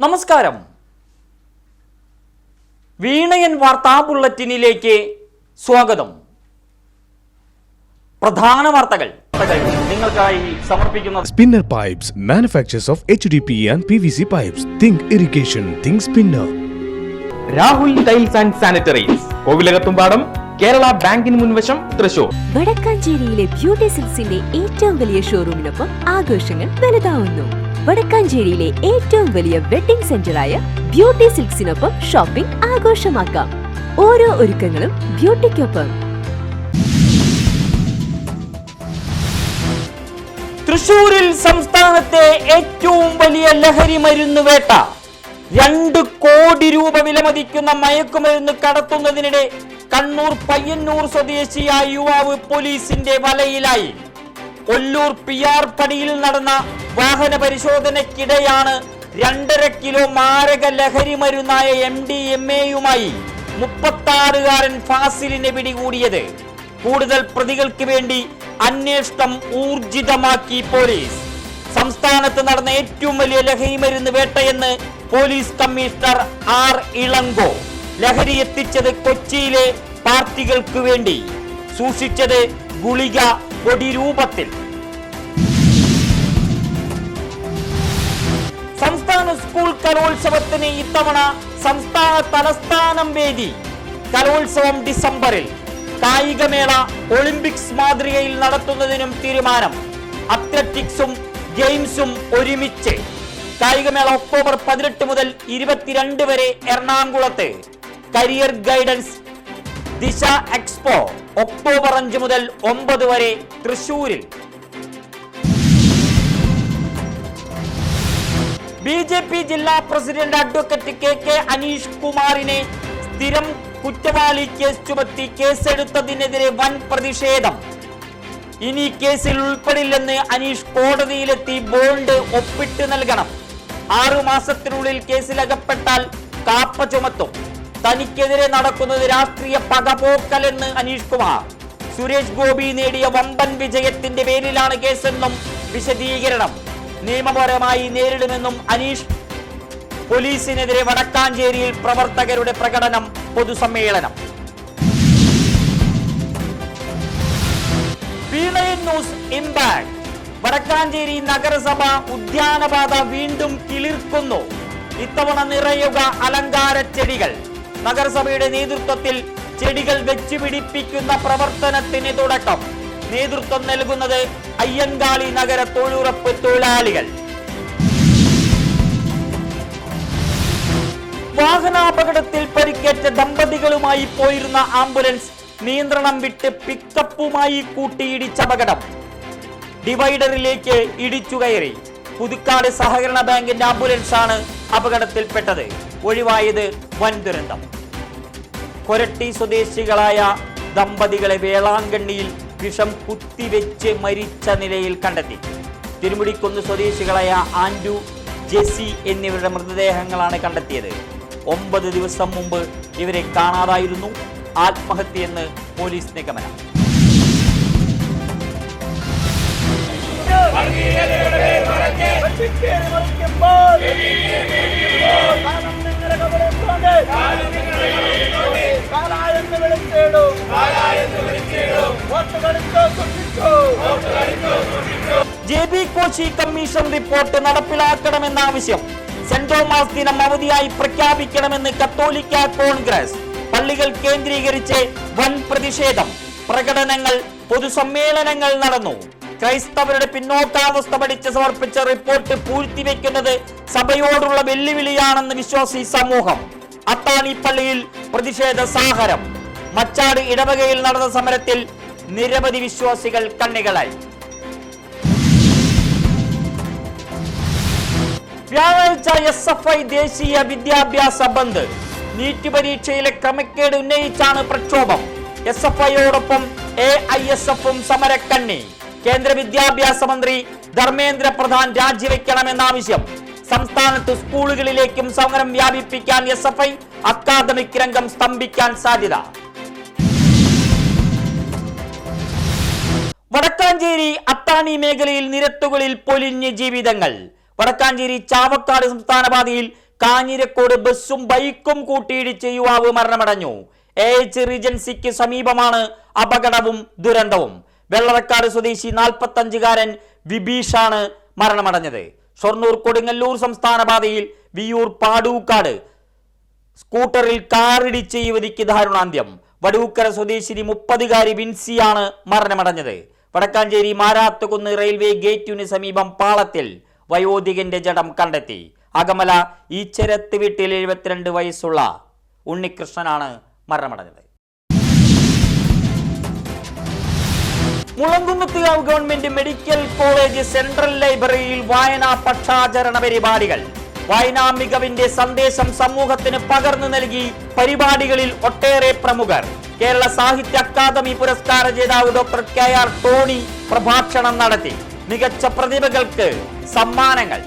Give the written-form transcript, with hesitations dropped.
നമസ്കാരം. വീണയൻ വാർത്താ ബുള്ളറ്റിനിലേക്ക് സ്വാഗതം. പ്രധാന വാർത്തകൾ നിങ്ങൾക്കായി സമർപ്പിക്കുന്നത് Spinner Pipes, manufacturers of HDPE and PVC pipes. Think irrigation, think Spinner. Rahul tiles and sanitaries, Kovilakathumpadam, Kerala ബാങ്കിന് മുൻവശം, തൃശൂർ. വടക്കാഞ്ചേരിയിലെ ബ്യൂട്ടി സിൽക്സിന്റെ ഏറ്റവും വലിയ ഷോറൂമിനൊപ്പം ആഘോഷങ്ങൾ വലുതാവുന്നു. വടക്കാഞ്ചേരിയിലെ ഏറ്റവും വലിയ വെഡിംഗ് സെന്ററായ ബ്യൂട്ടി സിൽക്സിനൊപ്പം ഷോപ്പിംഗ് ആഘോഷമാക്കാം. ഓരോ ഒരുക്കങ്ങളും ബ്യൂട്ടിക്കൊപ്പം. തൃശൂരിൽ സംസ്ഥാനത്തെ ഏറ്റവും വലിയ ലഹരി മരുന്ന് വേട്ട. 2 കോടി രൂപ വിലമതിക്കുന്ന മയക്കുമരുന്ന് കടത്തുന്നതിനിടെ കണ്ണൂർ പയ്യന്നൂർ സ്വദേശിയായ യുവാവ് പോലീസിന്റെ വലയിലായി. കൊല്ലൂർ PR പടിയിൽ നടന്ന വാഹന പരിശോധനയ്ക്കിടെയാണ് 2.5 കിലോ മാരക ലഹരി മരുന്നായ MDMA-യുമായി 36-കാരൻ ഫാസിലിനെ പിടികൂടിയത്. കൂടുതൽ പ്രതികൾക്ക് വേണ്ടി അന്വേഷണം ഊർജിതമാക്കി പോലീസ്. സംസ്ഥാനത്ത് നടന്ന ഏറ്റവും വലിയ ലഹരി മരുന്ന് വേട്ടയെന്ന് പോലീസ് കമ്മീഷണർ R. ഇളങ്കോ. ലഹരി എത്തിച്ചത് കൊച്ചിയിലെ പാർട്ടികൾക്ക് വേണ്ടി, സൂക്ഷിച്ചത് ഗുളിക പൊടി രൂപത്തിൽ. സംസ്ഥാന സ്കൂൾ കലോത്സവത്തിന് ഇത്തവണ സംസ്ഥാന തലസ്ഥാനം വേദി. കലോത്സവം ഡിസംബറിൽ. കായികമേള ഒളിമ്പിക്സ് മാതൃകയിൽ നടത്തുന്നതിനും തീരുമാനം. അത്ലറ്റിക്സും ഗെയിംസും ഒരുമിച്ച്. കായികമേള ഒക്ടോബർ 18 മുതൽ 22 വരെ എറണാകുളത്ത്. കരിയർ ഗൈഡൻസ് ദിശ എക്സ്പോ ഒക്ടോബർ 5 മുതൽ 9 വരെ തൃശൂരിൽ. BJP ജില്ലാ പ്രസിഡന്റ് അഡ്വക്കേറ്റ് KK അനീഷ് കുമാറിനെ സ്ഥിരം കുറ്റവാളി കേസ് ചുമത്തി കേസെടുത്തതിനെതിരെ വൻ പ്രതിഷേധം. ഇനി കേസിൽ ഉൾപ്പെടില്ലെന്ന് അനീഷ് കോടതിയിലെത്തി ബോണ്ട് ഒപ്പിട്ട് നൽകണം. 6 മാസത്തിനുള്ളിൽ കേസിലകപ്പെട്ടാൽ കാപ്പ ചുമത്തും. തനിക്കെതിരെ നടക്കുന്നത് രാഷ്ട്രീയ പകപോക്കലെന്ന് അനീഷ് കുമാർ. സുരേഷ് ഗോപി നേടിയ വമ്പൻ വിജയത്തിന്റെ പേരിലാണ് കേസെന്നും വിശദീകരണം. നിയമപരമായി നേരിടുമെന്നും അനീഷ്. പോലീസിനെതിരെ വടക്കാഞ്ചേരിയിൽ പ്രവർത്തകരുടെ പ്രകടനം, പൊതുസമ്മേളനം. വീണയൻ ന്യൂസ് ഇംപാക്ട്. വടക്കാഞ്ചേരി നഗരസഭ ഉദ്യാനപാത വീണ്ടും കിളിർക്കുന്നു. ഇത്തവണ നിറയുക അലങ്കാര ചെടികൾ. നഗരസഭയുടെ നേതൃത്വത്തിൽ ചെടികൾ വെച്ചുപിടിപ്പിക്കുന്ന പ്രവർത്തനത്തിന് തുടക്കം. നേതൃത്വം നൽകുന്നത് അയ്യങ്കാളി നഗര തൊഴിലുറപ്പ് തൊഴിലാളികൾ. വാഹനാപകടത്തിൽ പരിക്കേറ്റ ദമ്പതികളുമായി പോയിരുന്ന ആംബുലൻസ് നിയന്ത്രണം വിട്ട് പിക്കപ്പുമായി കൂട്ടിയിടിച്ച അപകടം. ഡിവൈഡറിലേക്ക് ഇടിച്ചു കയറി. പുതുക്കാട് സഹകരണ ബാങ്കിന്റെ ആംബുലൻസാണ് അപകടത്തിൽപ്പെട്ടത്. ഒഴിവായത് വൻ ദുരന്തം. കൊരട്ടി സ്വദേശികളായ ദമ്പതികളെ വേളാങ്കണ്ണിയിൽ വിഷം കുത്തിവെച്ച് മരിച്ച നിലയിൽ കണ്ടെത്തി. തിരുമുടിക്കുന്ന് സ്വദേശികളായ ആൻഡു, ജെസി എന്നിവരുടെ മൃതദേഹങ്ങളാണ് കണ്ടെത്തിയത്. 9 ദിവസം മുമ്പ് ഇവരെ കാണാതായിരുന്നു. ആത്മഹത്യയെന്ന് പോലീസ് നിഗമനം. JB കോശി കമ്മീഷൻ റിപ്പോർട്ട് നടപ്പിലാക്കണമെന്ന ആവശ്യം. സെന്റ് തോമസ് ദിനം അവധിയായി പ്രഖ്യാപിക്കണമെന്ന് കത്തോലിക്ക കോൺഗ്രസ്. പള്ളികൾ കേന്ദ്രീകരിച്ച് വൻ പ്രതിഷേധം. പ്രകടനങ്ങൾ, പൊതുസമ്മേളനങ്ങൾ നടന്നു. ക്രൈസ്തവരുടെ പിന്നോക്കാവസ്ഥ പഠിച്ച് സമർപ്പിച്ച റിപ്പോർട്ട് പൂഴ്ത്തിവെക്കുന്നത് സഭയോടുള്ള വെല്ലുവിളിയാണെന്ന് വിശ്വാസി സമൂഹം. അത്താണി പള്ളിയിൽ പ്രതിഷേധ സാഹരം. മച്ചാട് ഇടവകയിൽ നടന്ന സമരത്തിൽ നിരവധി വിശ്വാസികൾ കണ്ണികളായി. വ്യാഴാഴ്ച SFI ദേശീയ വിദ്യാഭ്യാസ ബന്ദ്. നീറ്റ് പരീക്ഷയിലെ ക്രമക്കേട് ഉന്നയിച്ചാണ് പ്രക്ഷോഭം. SFIയോടൊപ്പം AISF-ഉം സമരക്കണ്ണി. കേന്ദ്ര വിദ്യാഭ്യാസ മന്ത്രി ധർമ്മേന്ദ്ര പ്രധാൻ രാജിവെക്കണമെന്ന ആവശ്യം. സംസ്ഥാനത്ത് സ്കൂളുകളിലേക്കും സമരം വ്യാപിപ്പിക്കാൻ SFI. അക്കാദമിക് രംഗം സ്തംഭിക്കാൻ സാധ്യത. വടക്കാഞ്ചേരി അത്താണി മേഖലയിൽ നിരത്തുകളിൽ പൊലിഞ്ഞ ജീവിതങ്ങൾ. വടക്കാഞ്ചേരി ചാവക്കാട് സംസ്ഥാന പാതയിൽ കാഞ്ഞിരക്കോട് ബസ്സും ബൈക്കും കൂട്ടിയിടിച്ച് യുവാവ് മരണമടഞ്ഞു. AH റീജൻസിക്ക് സമീപമാണ് അപകടവും ദുരന്തവും. വെള്ളറക്കാട് സ്വദേശി 45-കാരൻ വിബീഷാണ് മരണമടഞ്ഞത്. ഷൊർണൂർ കൊടുങ്ങല്ലൂർ സംസ്ഥാന പാതയിൽ വിയൂർ പാടൂക്കാട് സ്കൂട്ടറിൽ കാറിടിച്ച് യുവതിക്ക് ദാരുണാന്ത്യം. വടൂക്കര സ്വദേശിനി 30-കാരി വിൻസിയാണ് മരണമടഞ്ഞത്. വടക്കാഞ്ചേരി മാരാത്തുകുന്ന് റെയിൽവേ ഗേറ്റിന് സമീപം പാളത്തിൽ വയോധികന്റെ ജഡം കണ്ടെത്തി. അകമല ഈച്ചരത്ത് വീട്ടിൽ 72 വയസ്സുള്ള ഉണ്ണികൃഷ്ണനാണ് മരണമടഞ്ഞത്. Mulankunnathukavu government medical college central ലൈബ്രറിയിൽ വായനാ പക്ഷാചരണ പരിപാടികൾ. വായനാ മികവിന്റെ സന്ദേശം സമൂഹത്തിന് പകർന്നു നൽകി പരിപാടികളിൽ ഒട്ടേറെ പ്രമുഖർ. കേരള സാഹിത്യ അക്കാദമി പുരസ്കാര ജേതാവ് ഡോക്ടർ KR ടോണി പ്രഭാഷണം നടത്തി. മികച്ച പ്രതിഭകൾക്ക് സമ്മാനങ്ങൾ.